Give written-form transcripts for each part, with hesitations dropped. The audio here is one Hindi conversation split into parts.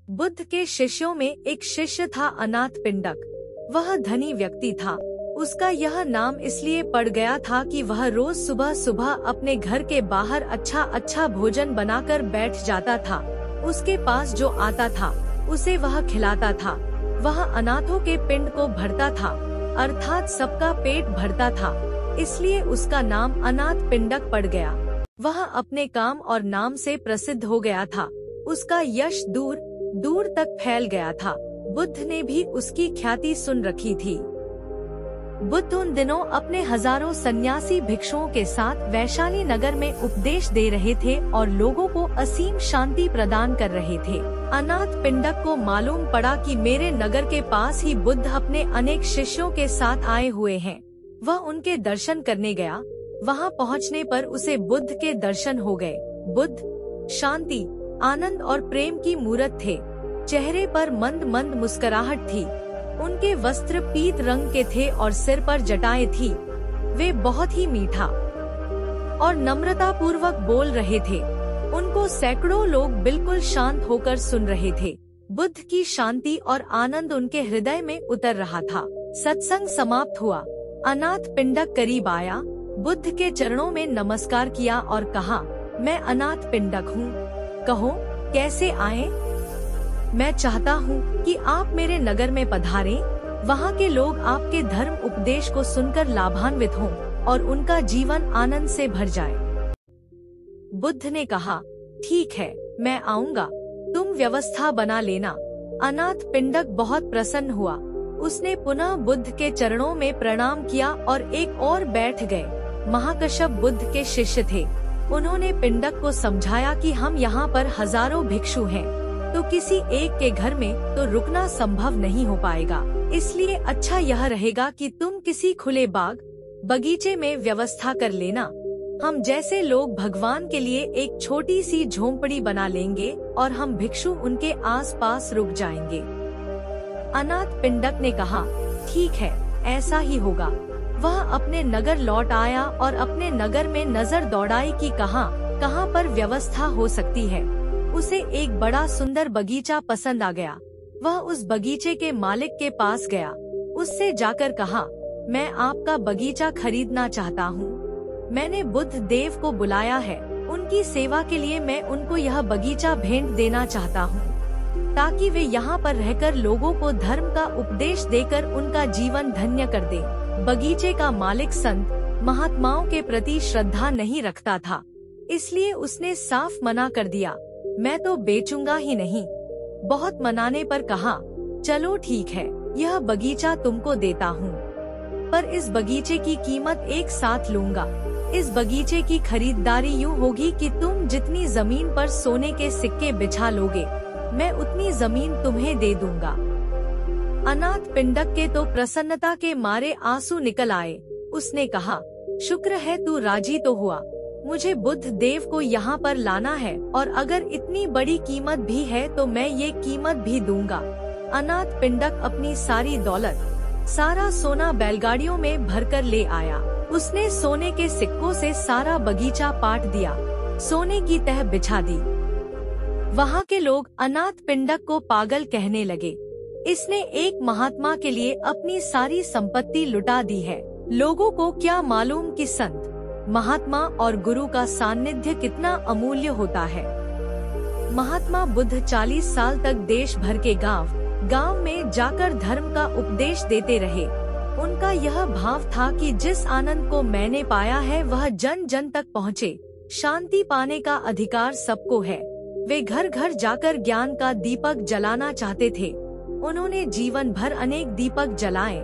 बुद्ध के शिष्यों में एक शिष्य था अनाथ पिंडक। वह धनी व्यक्ति था। उसका यह नाम इसलिए पड़ गया था कि वह रोज सुबह सुबह अपने घर के बाहर अच्छा अच्छा भोजन बनाकर बैठ जाता था। उसके पास जो आता था उसे वह खिलाता था। वह अनाथों के पिंड को भरता था, अर्थात सबका पेट भरता था। इसलिए उसका नाम अनाथ पिंडक पड़ गया। वह अपने काम और नाम से प्रसिद्ध हो गया था। उसका यश दूर दूर तक फैल गया था। बुद्ध ने भी उसकी ख्याति सुन रखी थी। बुद्ध उन दिनों अपने हजारों सन्यासी भिक्षुओं के साथ वैशाली नगर में उपदेश दे रहे थे और लोगों को असीम शांति प्रदान कर रहे थे। अनाथ पिंडक को मालूम पड़ा कि मेरे नगर के पास ही बुद्ध अपने अनेक शिष्यों के साथ आए हुए हैं। वह उनके दर्शन करने गया। वहां पहुंचने पर उसे बुद्ध के दर्शन हो गए। बुद्ध शांति, आनंद और प्रेम की मूरत थे। चेहरे पर मंद मंद मुस्कुराहट थी। उनके वस्त्र पीत रंग के थे और सिर पर जटाएं थी। वे बहुत ही मीठा और नम्रता पूर्वक बोल रहे थे। उनको सैकड़ों लोग बिल्कुल शांत होकर सुन रहे थे। बुद्ध की शांति और आनंद उनके हृदय में उतर रहा था। सत्संग समाप्त हुआ। अनाथ पिंडक करीब आया, बुद्ध के चरणों में नमस्कार किया और कहा, मैं अनाथ पिंडक हूँ, कहो कैसे आए? मैं चाहता हूँ कि आप मेरे नगर में पधारें। वहाँ के लोग आपके धर्म उपदेश को सुनकर लाभान्वित हों और उनका जीवन आनंद से भर जाए। बुद्ध ने कहा, ठीक है, मैं आऊँगा, तुम व्यवस्था बना लेना। अनाथ पिंडक बहुत प्रसन्न हुआ। उसने पुनः बुद्ध के चरणों में प्रणाम किया और एक और बैठ गए। महाकश्यप बुद्ध के शिष्य थे। उन्होंने पिंडक को समझाया कि हम यहाँ पर हजारों भिक्षु हैं, तो किसी एक के घर में तो रुकना संभव नहीं हो पाएगा। इसलिए अच्छा यह रहेगा कि तुम किसी खुले बाग बगीचे में व्यवस्था कर लेना। हम जैसे लोग भगवान के लिए एक छोटी सी झोंपड़ी बना लेंगे और हम भिक्षु उनके आसपास रुक जाएंगे। अनाथ पिंडक ने कहा, ठीक है, ऐसा ही होगा। वह अपने नगर लौट आया और अपने नगर में नजर दौड़ाई कि कहाँ पर व्यवस्था हो सकती है। उसे एक बड़ा सुंदर बगीचा पसंद आ गया। वह उस बगीचे के मालिक के पास गया। उससे जाकर कहा, मैं आपका बगीचा खरीदना चाहता हूँ। मैंने बुद्ध देव को बुलाया है। उनकी सेवा के लिए मैं उनको यह बगीचा भेंट देना चाहता हूँ, ताकि वे यहाँ पर रहकर लोगों को धर्म का उपदेश देकर उनका जीवन धन्य कर दें। बगीचे का मालिक संत महात्माओं के प्रति श्रद्धा नहीं रखता था, इसलिए उसने साफ मना कर दिया, मैं तो बेचूंगा ही नहीं। बहुत मनाने पर कहा, चलो ठीक है, यह बगीचा तुमको देता हूँ, पर इस बगीचे की कीमत एक साथ लूंगा। इस बगीचे की खरीदारी यूँ होगी कि तुम जितनी जमीन पर सोने के सिक्के बिछा लोगे, मैं उतनी जमीन तुम्हें दे दूंगा। अनाथ पिंडक के तो प्रसन्नता के मारे आंसू निकल आए। उसने कहा, शुक्र है तू राजी तो हुआ। मुझे बुद्ध देव को यहाँ पर लाना है और अगर इतनी बड़ी कीमत भी है तो मैं ये कीमत भी दूंगा। अनाथ पिंडक अपनी सारी दौलत, सारा सोना बैलगाड़ियों में भरकर ले आया। उसने सोने के सिक्कों से सारा बगीचा पाट दिया, सोने की तह बिछा दी। वहाँ के लोग अनाथ पिंडक को पागल कहने लगे। इसने एक महात्मा के लिए अपनी सारी संपत्ति लुटा दी है। लोगों को क्या मालूम कि संत, महात्मा और गुरु का सानिध्य कितना अमूल्य होता है। महात्मा बुद्ध 40 साल तक देश भर के गांव में जाकर धर्म का उपदेश देते रहे। उनका यह भाव था कि जिस आनंद को मैंने पाया है वह जन जन तक पहुँचे। शांति पाने का अधिकार सबको है। वे घर घर जाकर ज्ञान का दीपक जलाना चाहते थे। उन्होंने जीवन भर अनेक दीपक जलाए।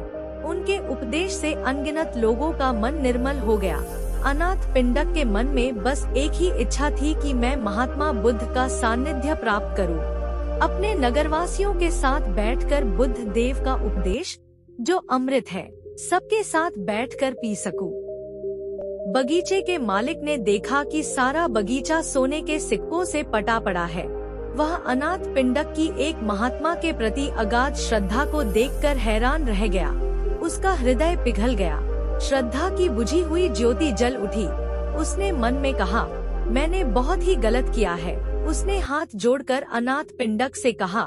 उनके उपदेश से अनगिनत लोगों का मन निर्मल हो गया। अनाथ पिंडक के मन में बस एक ही इच्छा थी कि मैं महात्मा बुद्ध का सानिध्य प्राप्त करूं। अपने नगरवासियों के साथ बैठकर बुद्ध देव का उपदेश, जो अमृत है, सबके साथ बैठकर पी सकूं। बगीचे के मालिक ने देखा कि सारा बगीचा सोने के सिक्कों से पटा पड़ा है। वह अनाथ पिंडक की एक महात्मा के प्रति अगाध श्रद्धा को देखकर हैरान रह गया। उसका हृदय पिघल गया। श्रद्धा की बुझी हुई ज्योति जल उठी। उसने मन में कहा, मैंने बहुत ही गलत किया है। उसने हाथ जोड़कर अनाथ पिंडक से कहा,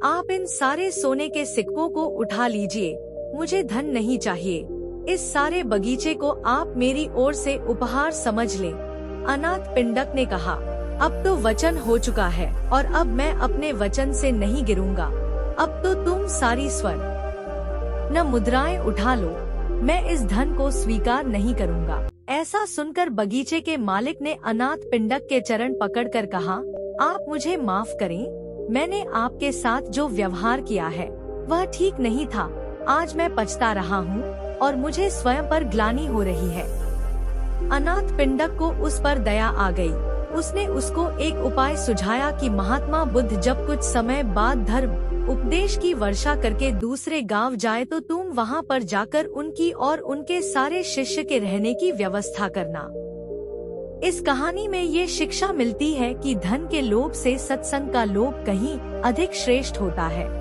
आप इन सारे सोने के सिक्कों को उठा लीजिए, मुझे धन नहीं चाहिए। इस सारे बगीचे को आप मेरी ओर से उपहार समझ लें। अनाथ पिंडक ने कहा, अब तो वचन हो चुका है और अब मैं अपने वचन से नहीं गिरूंगा। अब तो तुम सारी स्वर्ण न मुद्राएं उठा लो, मैं इस धन को स्वीकार नहीं करूंगा। ऐसा सुनकर बगीचे के मालिक ने अनाथ पिंडक के चरण पकड़कर कहा, आप मुझे माफ करें, मैंने आपके साथ जो व्यवहार किया है वह ठीक नहीं था। आज मैं पछता रहा हूँ और मुझे स्वयं पर ग्लानि हो रही है। अनाथ पिंडक को उस पर दया आ गई। उसने उसको एक उपाय सुझाया कि महात्मा बुद्ध जब कुछ समय बाद धर्म उपदेश की वर्षा करके दूसरे गांव जाए तो तुम वहां पर जाकर उनकी और उनके सारे शिष्य के रहने की व्यवस्था करना। इस कहानी में ये शिक्षा मिलती है कि धन के लोभ से सत्संग का लोभ कहीं अधिक श्रेष्ठ होता है।